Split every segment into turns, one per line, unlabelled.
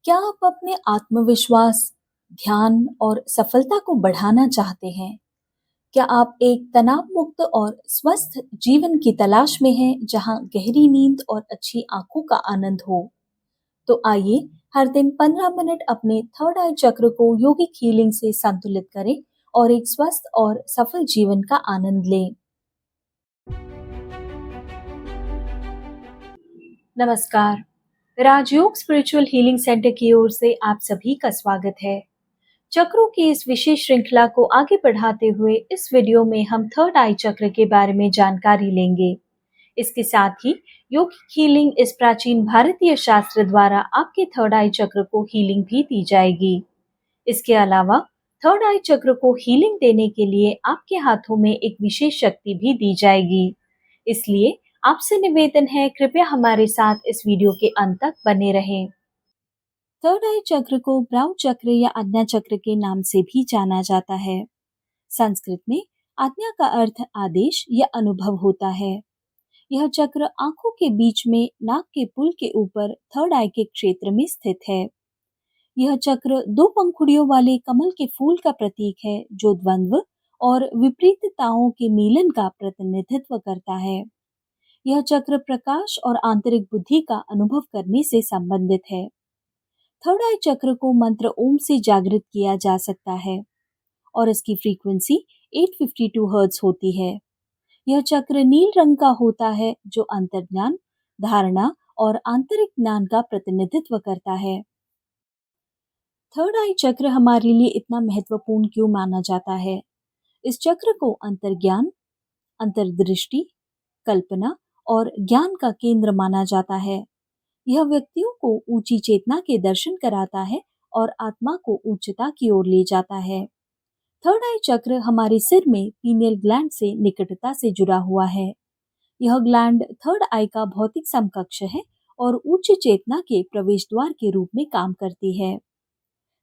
क्या आप अपने आत्मविश्वास, ध्यान और सफलता को बढ़ाना चाहते हैं? क्या आप एक तनाव मुक्त और स्वस्थ जीवन की तलाश में हैं, जहां गहरी नींद और अच्छी आंखों का आनंद हो? तो आइए हर दिन 15 मिनट अपने थर्ड आई चक्र को योगिक हीलिंग से संतुलित करें और एक स्वस्थ और सफल जीवन का आनंद लें। नमस्कार, राजयोग स्पिरिचुअल हीलिंग सेंटर की ओर से आप सभी का स्वागत है। चक्रों की इस विशेष श्रृंखला को आगे बढ़ाते हुए इस वीडियो में हम थर्ड आई चक्र के बारे में जानकारी लेंगे। इसके साथ ही योगिक हीलिंग इस प्राचीन भारतीय शास्त्र द्वारा आपके थर्ड आई चक्र को हीलिंग भी दी जाएगी। इसके अलावा थर्ड आई चक्र को हीलिंग देने के लिए आपके हाथों में एक विशेष शक्ति भी दी जाएगी। इसलिए आपसे निवेदन है, कृपया हमारे साथ इस वीडियो के अंत तक बने रहें। थर्ड आई चक्र को ब्राउ चक्र या आज्ञा चक्र के नाम से भी जाना जाता है। संस्कृत में आज्ञा का अर्थ आदेश या अनुभव होता है। यह चक्र आंखों के बीच में नाक के पुल के ऊपर थर्ड आई के क्षेत्र में स्थित है। यह चक्र दो पंखुड़ियों वाले कमल के फूल का प्रतीक है, जो द्वंद्व और विपरीतताओं के मिलन का प्रतिनिधित्व करता है। यह चक्र प्रकाश और आंतरिक बुद्धि का अनुभव करने से संबंधित है। थर्ड आई चक्र को मंत्र ओम से जागृत किया जा सकता है और इसकी फ्रीक्वेंसी 852 हर्ट्ज होती है। यह चक्र नील रंग का होता है, जो अंतर्ज्ञान, धारणा और आंतरिक ज्ञान का प्रतिनिधित्व करता है। थर्ड आई चक्र हमारे लिए इतना महत्वपूर्ण क्यों माना जाता है? इस चक्र को अंतर्ज्ञान, अंतर्दृष्टि, कल्पना और ज्ञान का केंद्र माना जाता है। यह व्यक्तियों को ऊंची चेतना के दर्शन कराता है और आत्मा को उच्चता की ओर ले जाता है। थर्ड आई चक्र हमारे सिर में पीनियल ग्लैंड से निकटता से जुड़ा हुआ है। यह ग्लैंड थर्ड आई का भौतिक समकक्ष है और उच्च चेतना के प्रवेश द्वार के रूप में काम करती है।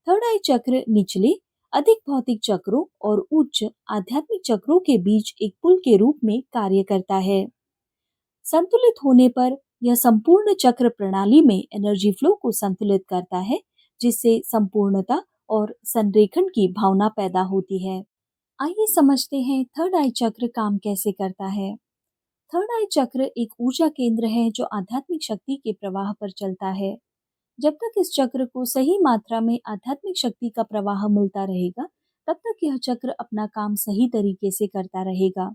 थर्ड आई चक्र निचले अधिक भौतिक चक्रों और उच्च आध्यात्मिक चक्रों के बीच एक पुल के रूप में कार्य करता है। संतुलित होने पर यह संपूर्ण चक्र प्रणाली में एनर्जी फ्लो को संतुलित करता है, जिससे संपूर्णता और संरेखण की भावना पैदा होती है। आइए समझते हैं थर्ड आई चक्र काम कैसे करता है। थर्ड आई चक्र एक ऊर्जा केंद्र है, जो आध्यात्मिक शक्ति के प्रवाह पर चलता है। जब तक इस चक्र को सही मात्रा में आध्यात्मिक शक्ति का प्रवाह मिलता रहेगा, तब तक यह चक्र अपना काम सही तरीके से करता रहेगा।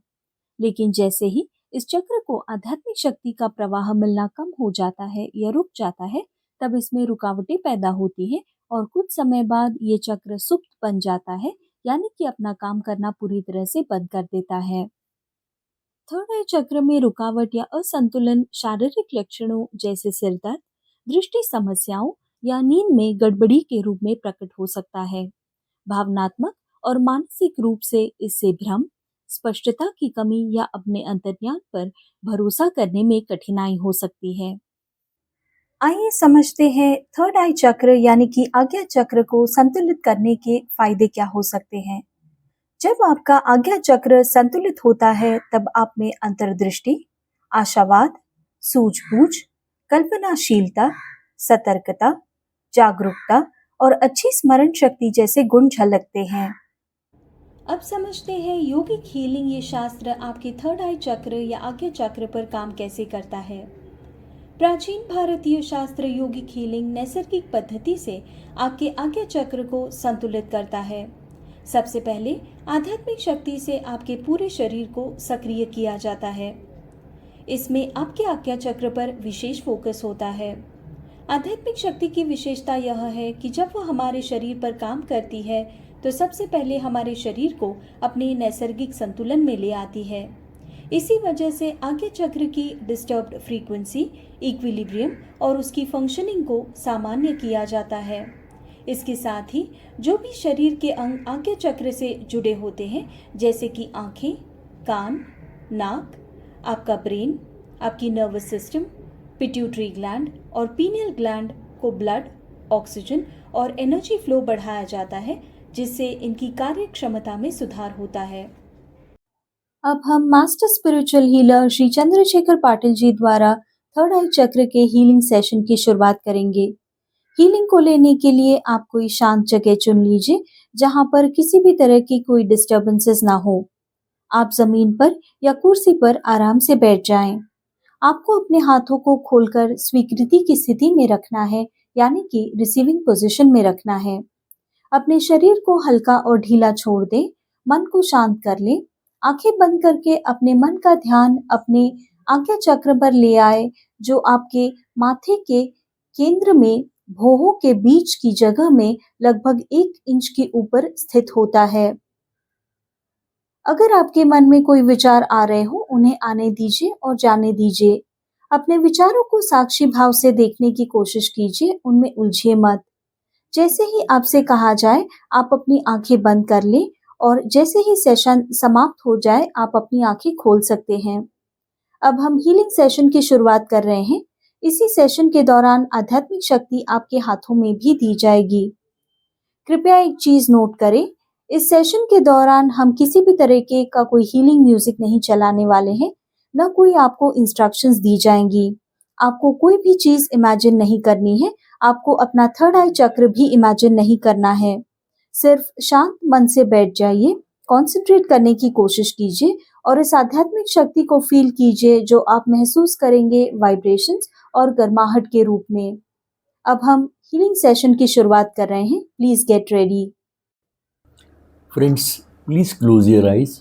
लेकिन जैसे ही इस चक्र को आध्यात्मिक शक्ति का प्रवाह मिलना कम हो जाता है या रुक जाता है, तब इसमें रुकावटें पैदा होती है और कुछ समय बाद ये चक्र सुप्त बन जाता है, यानी कि अपना काम करना पूरी तरह से बंद कर देता है। थर्ड आई चक्र में रुकावट या असंतुलन शारीरिक लक्षणों जैसे सिर दर्द, दृष्टि समस्याओं या नींद में गड़बड़ी के रूप में प्रकट हो सकता है। भावनात्मक और मानसिक रूप से इससे भ्रम, स्पष्टता की कमी या अपने अंतर्ज्ञान पर भरोसा करने में कठिनाई हो सकती है। आइए समझते हैं थर्ड आई चक्र यानी कि आज्ञा चक्र को संतुलित करने के फायदे क्या हो सकते हैं। जब आपका आज्ञा चक्र संतुलित होता है, तब आप में अंतर्दृष्टि, आशावाद, सूझबूझ, कल्पनाशीलता, सतर्कता, जागरूकता और अच्छी स्मरण शक्ति जैसे गुण झलकते हैं। अब समझते हैं योगिक हीलिंग ये शास्त्र आपके थर्ड आई चक्र या आज्ञा चक्र पर काम कैसे करता है। प्राचीन भारतीय शास्त्र योगिक हीलिंग नैसर्गिक पद्धति से आपके आज्ञा चक्र को संतुलित करता है। सबसे पहले आध्यात्मिक शक्ति से आपके पूरे शरीर को सक्रिय किया जाता है। इसमें आपके आज्ञा चक्र पर विशेष फोकस होता है। आध्यात्मिक शक्ति की विशेषता यह है कि जब वह हमारे शरीर पर काम करती है, तो सबसे पहले हमारे शरीर को अपने नैसर्गिक संतुलन में ले आती है। इसी वजह से आज्ञा चक्र की डिस्टर्ब्ड फ्रीक्वेंसी, इक्विलिब्रियम और उसकी फंक्शनिंग को सामान्य किया जाता है। इसके साथ ही जो भी शरीर के अंग आज्ञा चक्र से जुड़े होते हैं, जैसे कि आंखें, कान, नाक, आपका ब्रेन, आपकी नर्वस सिस्टम, पिट्यूटरी ग्लैंड और पीनियल ग्लैंड को ब्लड, ऑक्सीजन और एनर्जी फ्लो बढ़ाया जाता है, जिससे इनकी कार्य क्षमता में सुधार होता है। अब हम master spiritual healer Shri Chandrashekhar Patil ji द्वारा थर्ड आई चक्र के हीलिंग सेशन की शुरुआत करेंगे। हीलिंग को लेने के लिए आप कोई शांत जगह चुन लीजिए जहां पर किसी भी तरह की कोई डिस्टरबेंसेस ना हो। आप जमीन पर या कुर्सी पर आराम से बैठ जाएं। आपको अपने हाथों को खोलकर स्वीकृति की स्थिति में रखना है, यानी कि रिसीविंग पोजीशन में रखना है। अपने शरीर को हल्का और ढीला छोड़ दें, मन को शांत कर लें। आंखें बंद करके अपने मन का ध्यान अपने आज्ञा चक्र पर ले आए, जो आपके माथे के केंद्र में भौहों के बीच की जगह में लगभग 1 इंच के ऊपर स्थित होता है। अगर आपके मन में कोई विचार आ रहे हो, उन्हें आने दीजिए और जाने दीजिए। अपने विचारों को साक्षी भाव से देखने की कोशिश कीजिए, उनमें उलझिए मत। जैसे ही आपसे कहा जाए, आप अपनी आंखें बंद कर लें और जैसे ही सेशन समाप्त हो जाए, आप अपनी आंखें खोल सकते हैं। अब हम हीलिंग सेशन की शुरुआत कर रहे हैं। इसी सेशन के दौरान आध्यात्मिक शक्ति आपके हाथों में भी दी जाएगी। कृपया एक चीज नोट करें, इस सेशन के दौरान हम किसी भी तरीके का कोई हीलिंग म्यूजिक नहीं चलाने वाले हैं, न कोई आपको इंस्ट्रक्शंस दी जाएंगी। आपको कोई भी चीज इमेजिन नहीं करनी है, आपको अपना थर्ड आई चक्र भी इमेजिन नहीं करना है। सिर्फ शांत मन से बैठ जाइए, कंसंट्रेट करने की कोशिश कीजिए और इस आध्यात्मिक शक्ति को फील कीजिए जो आप महसूस करेंगे वाइब्रेशंस और गर्माहट के रूप में। अब हम हीलिंग सेशन की शुरुआत कर रहे हैं। Please get ready.
Friends, please close your eyes.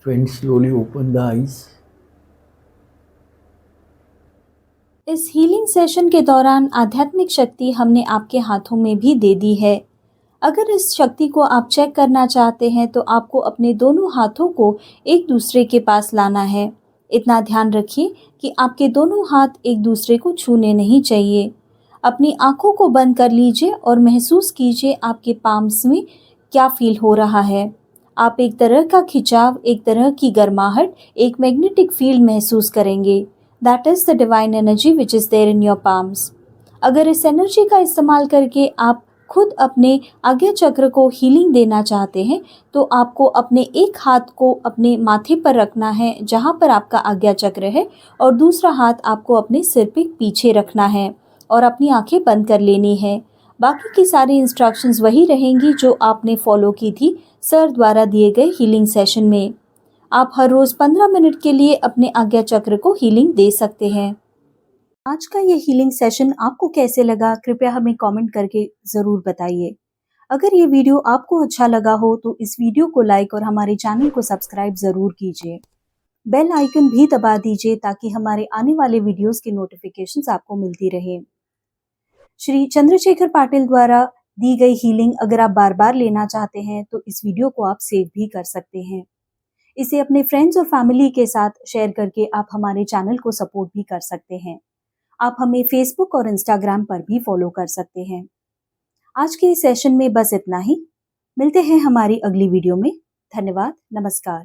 Friends, slowly open the eyes.
इस हीलिंग सेशन के दौरान आध्यात्मिक शक्ति हमने आपके हाथों में भी दे दी है। अगर इस शक्ति को आप चेक करना चाहते हैं तो आपको अपने दोनों हाथों को एक दूसरे के पास लाना है। इतना ध्यान रखिए कि आपके दोनों हाथ एक दूसरे को छूने नहीं चाहिए। अपनी आंखों को बंद कर लीजिए और महसूस कीजिए आपके पाम्स में क्या फील हो रहा है। आप एक तरह का खिंचाव, एक तरह की गर्माहट, एक मैग्नेटिक फील्ड महसूस करेंगे। That is the divine energy which is there in your palms. अगर इस एनर्जी का इस्तेमाल करके आप खुद अपने आज्ञा चक्र को हीलिंग देना चाहते हैं तो आपको अपने एक हाथ को अपने माथे पर रखना है जहां पर आपका आज्ञा चक्र है, और दूसरा हाथ आपको अपने सिर पे पीछे रखना है और अपनी आंखें बंद कर लेनी है। बाकी की सारी इंस्ट्रक्शंस वही रहेंगी जो आपने फॉलो की थी सर द्वारा दिए गए हीलिंग सेशन में। आप हर रोज 15 मिनट के लिए अपने आज्ञा चक्र को हीलिंग दे सकते हैं। आज का ये हीलिंग सेशन आपको कैसे लगा, कृपया हमें कमेंट करके ज़रूर बताइए। अगर ये वीडियो आपको अच्छा लगा हो तो इस वीडियो को लाइक और हमारे चैनल को सब्सक्राइब ज़रूर कीजिए। बेल आइकन भी दबा दीजिए ताकि हमारे आने वाले वीडियोस की नोटिफिकेशंस आपको मिलती रहे। श्री चंद्रशेखर पाटिल द्वारा दी गई हीलिंग अगर आप बार बार लेना चाहते हैं तो इस वीडियो को आप सेव भी कर सकते हैं। इसे अपने फ्रेंड्स और फैमिली के साथ शेयर करके आप हमारे चैनल को सपोर्ट भी कर सकते हैं। आप हमें फेसबुक और इंस्टाग्राम पर भी फॉलो कर सकते हैं। आज के इस सेशन में बस इतना ही। मिलते हैं हमारी अगली वीडियो में। धन्यवाद, नमस्कार।